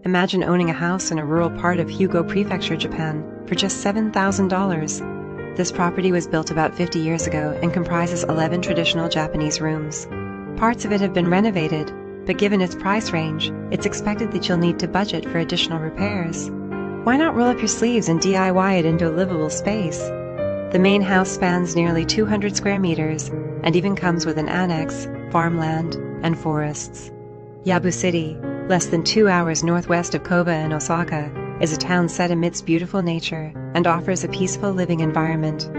Imagine owning a house in a rural part of Hyogo Prefecture, Japan, for just $7,000. This property was built about 50 years ago and comprises 11 traditional Japanese rooms. Parts of it have been renovated, but given its price range, it's expected that you'll need to budget for additional repairs. Why not roll up your sleeves and DIY it into a livable space? The main house spans nearly 200 square meters and even comes with an annex, farmland, and forests. Yabu City, less than 2 hours northwest of Kobe and Osaka, is a town set amidst beautiful nature and offers a peaceful living environment.